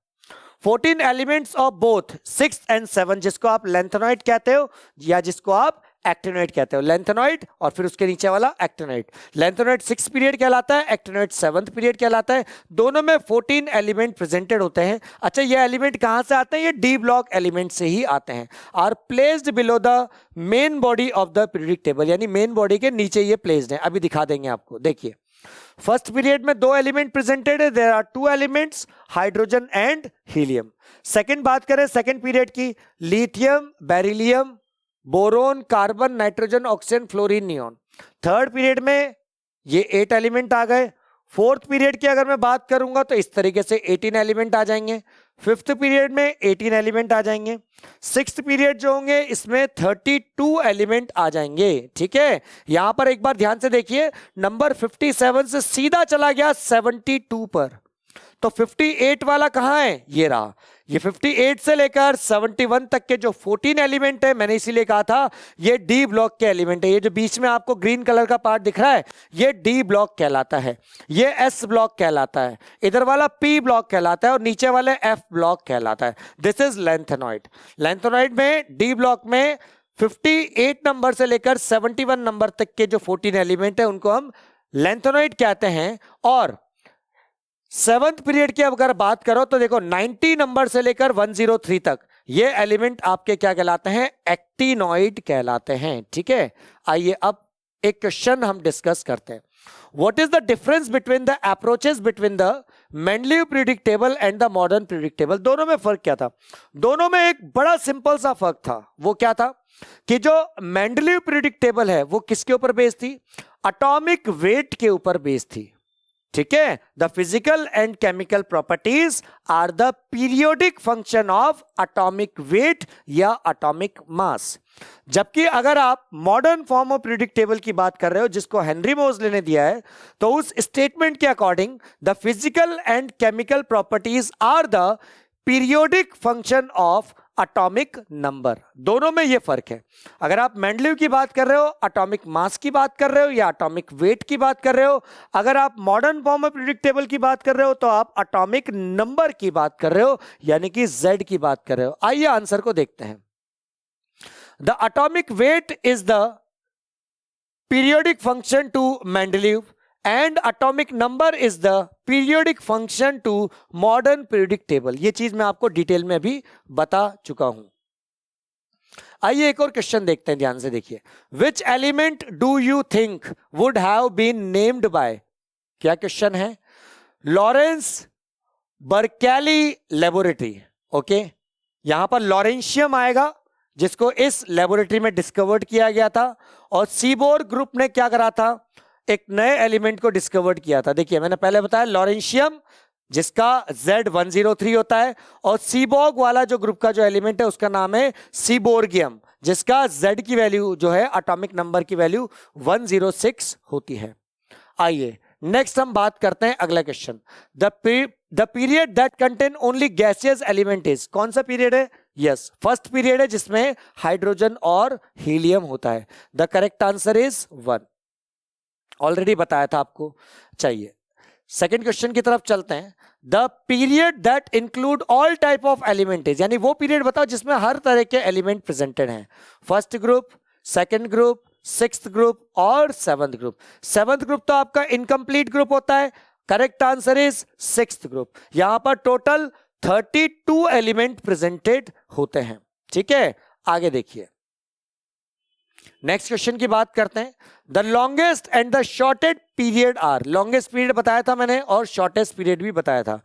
14 एलिमेंट्स ऑफ बोथ 6 एंड 7, जिसको आप लेंथेनॉइड कहते हो या जिसको आप एक्टिनॉइड कहते हो। लेंथेनॉइड और फिर उसके नीचे वाला एक्टिनॉइड। लेंथेनॉइड 6 पीरियड कहलाता है, एक्टिनॉइड 7th पीरियड कहलाता है। दोनों में 14 एलिमेंट प्रेजेंटेड होते हैं। अच्छा, ये एलिमेंट कहां से आते हैं? ये डी ब्लॉक एलिमेंट से ही आते हैं। Are placed below the main body of the periodic table, यानी मेन बॉडी के नीचे ये प्लेस्ड है। अभी दिखा देंगे आपको। देखिए फर्स्ट पीरियड में 2 एलिमेंट प्रेजेंटेड है, there are 2 elements hydrogen and helium. Second बात करें सेकंड पीरियड की, lithium, beryllium, boron, carbon, nitrogen, oxygen, fluorine, neon. Third period में ये 8 एलिमेंट आ गए। फोर्थ पीरियड की अगर मैं बात करूंगा तो इस तरीके से 18 एलिमेंट आ जाएंगे। फिफ्थ पीरियड में 18 एलिमेंट आ जाएंगे। सिक्स्थ पीरियड जो होंगे इसमें 32 एलिमेंट आ जाएंगे, ठीक है। यहां पर एक बार ध्यान से देखिए, नंबर 57 से सीधा चला गया 72 पर, तो 58 वाला कहां है? ये रहा। ये 58 से लेकर 71 तक के जो 14 एलिमेंट है, मैंने इसीलिए कहा था ये डी ब्लॉक के एलिमेंट है। ये जो बीच में आपको ग्रीन कलर का पार्ट दिख रहा है ये डी ब्लॉक कहलाता है, ये एस ब्लॉक कहलाता है, इधर वाला पी ब्लॉक कहलाता है और नीचे वाले एफ ब्लॉक कहलाता है। This is lanthanoid. लेंथेनॉइड में डी ब्लॉक में 58 नंबर से लेकर 71 नंबर तक के जो 14 एलिमेंट है उनको हम लेंथेनॉइड कहते हैं। और 7th पीरियड की अगर बात करो तो देखो 90 नंबर से लेकर 103 तक ये एलिमेंट आपके क्या कहलाते हैं? एक्टिनॉइड कहलाते हैं, ठीक है। आइए अब एक क्वेश्चन हम डिस्कस करते हैं। What is the difference between the approaches between the Mendeleev periodic table and the modern periodic table? दोनों में फर्क क्या था? दोनों में एक बड़ा सिंपल सा फर्क था। वो क्या था कि जो मेंडलीव पीरियोडिक टेबल है वो किसके ऊपर बेस्ड थी? एटॉमिक वेट के ऊपर बेस्ड थी। ठीक है, the physical and chemical properties are the periodic function of atomic weight या एटॉमिक मास। जबकि अगर आप modern form of periodic table की बात कर रहे हो जिसको हेनरी मोज़ले ने दिया है, तो उस स्टेटमेंट के according the physical and chemical properties are the periodic function of atomic number. दोनों में ये फर्क है। अगर आप मेंडलीव की बात कर रहे हो, एटॉमिक मास की बात कर रहे हो या एटॉमिक वेट की बात कर रहे हो, अगर आप modern form of periodic table की बात कर रहे हो तो आप एटॉमिक नंबर की बात कर रहे हो, यानी कि Z की बात कर रहे हो। आइए आंसर को देखते हैं। The atomic weight is the periodic function to Mendeleev and atomic number is the periodic function to modern periodic table. ये चीज मैं आपको डिटेल में भी बता चुका हूं। आइए एक और क्वेश्चन देखते हैं, ध्यान से देखिए। Which element do you think would have been named by, क्या क्वेश्चन है, लॉरेंस बर्कैली लेबोरेटरी। ओके, यहां पर लॉरेंशियम आएगा जिसको इस लेबोरेटरी में डिस्कवर्ड किया गया था, और सीबोर ग्रुप ने क्या करा था, एक नए एलिमेंट को डिस्कवर्ड किया था। देखिए मैंने पहले बताया लॉरेंशियम जिसका Z103 होता है, और सीबोर्ग वाला जो ग्रुप का जो एलिमेंट है उसका नाम है सीबोर्गियम जिसका Z की वैल्यू जो है एटॉमिक नंबर की वैल्यू 106 होती है। आइए नेक्स्ट हम बात करते हैं अगला question. The period that contain only gaseous element is, कौन सा पीरियड है, यस फर्स्ट पीरियड है जिसमें हाइड्रोजन और हीलियम होता है। The correct answer is 1, already बताया था आपको। चाहिए सेकेंड क्वेश्चन की तरफ चलते हैं। The period that include all type of element is, यानी वो पीरियड बताओ जिसमें हर तरह के एलिमेंट प्रेजेंटेड हैं। First group, second group, sixth group और सेवंथ ग्रुप। सेवंथ ग्रुप तो आपका इनकम्प्लीट ग्रुप होता है। Correct answer is sixth group. यहां पर टोटल 32 एलिमेंट प्रेजेंटेड होते हैं। ठीक है, आगे देखिए नेक्स्ट क्वेश्चन की बात करते हैं। The longest and the shortest period are, longest period बताया था मैंने और शॉर्टेस्ट पीरियड भी बताया था।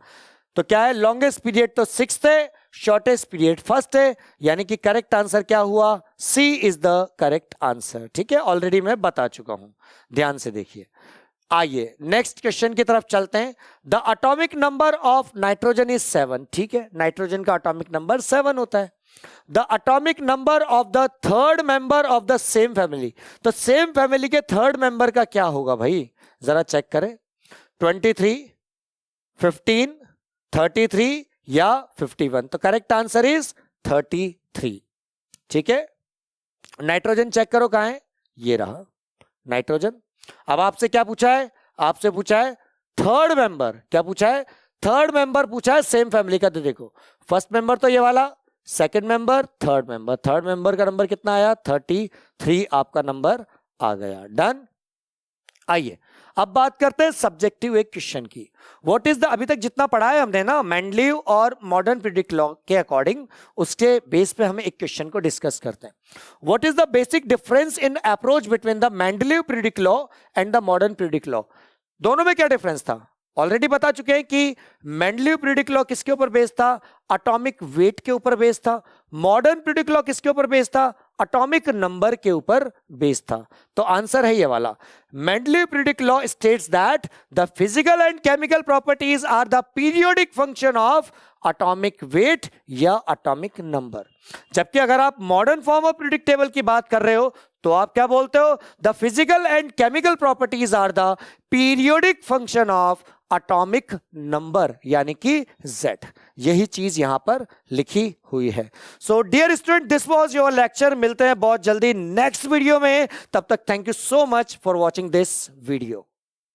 तो क्या है, लॉन्गेस्ट पीरियड तो 6th है, शॉर्टेस्ट पीरियड 1st है, यानी कि करेक्ट आंसर क्या हुआ, सी इज द करेक्ट आंसर। ठीक है, ऑलरेडी मैं बता चुका हूं, ध्यान से देखिए। आइए नेक्स्ट क्वेश्चन की तरफ चलते हैं। The atomic number of nitrogen is 7। ठीक है, नाइट्रोजन का एटॉमिक नंबर 7 होता है। The atomic number of the third member of the same family, तो सेम फैमिली के थर्ड मेंबर का क्या होगा भाई, जरा चेक करें। 23, 15, 33 या 51। तो करेक्ट आंसर इज 33। ठीक है, नाइट्रोजन चेक करो कहां है, ये रहा नाइट्रोजन। अब आपसे क्या पूछा है, आपसे पूछा है थर्ड मेंबर, क्या पूछा है, थर्ड मेंबर पूछा है सेम फैमिली का। तो देखो फर्स्ट मेंबर तो ये वाला, second member, third member, third member का नंबर कितना आया, 33 आपका नंबर आ गया। डन। आइए अब बात करते हैं सब्जेक्टिव एक क्वेश्चन की। व्हाट इज द, अभी तक जितना पढ़ा है हमने ना मेंडलीव और मॉडर्न पीरियोडिक लॉ के अकॉर्डिंग, उसके बेस पे हमें एक क्वेश्चन को डिस्कस करते हैं। What is the basic difference in approach between the Mendeleev periodic law and the modern periodic law. दोनों में क्या डिफरेंस था, ऑलरेडी बता चुके हैं कि मेंडलीव पीरियोडिक लॉ किसके ऊपर बेस्ड था, एटॉमिक वेट के ऊपर बेस्ड था। मॉडर्न पीरियोडिक लॉ किसके ऊपर बेस्ड था, एटॉमिक नंबर के ऊपर बेस्ड था। तो आंसर है ये वाला। Mendeleev periodic law states that the physical and chemical properties are the periodic function of atomic weight या एटॉमिक नंबर। जबकि अगर आप modern form of periodic table की बात कर रहे हो तो आप क्या बोलते हो, the physical and chemical properties are the periodic function of atomic number, यानी कि Z। यही चीज यहां पर लिखी हुई है। So dear student, this was your lecture. मिलते हैं बहुत जल्दी नेक्स्ट वीडियो में, तब तक thank you so much for watching this video.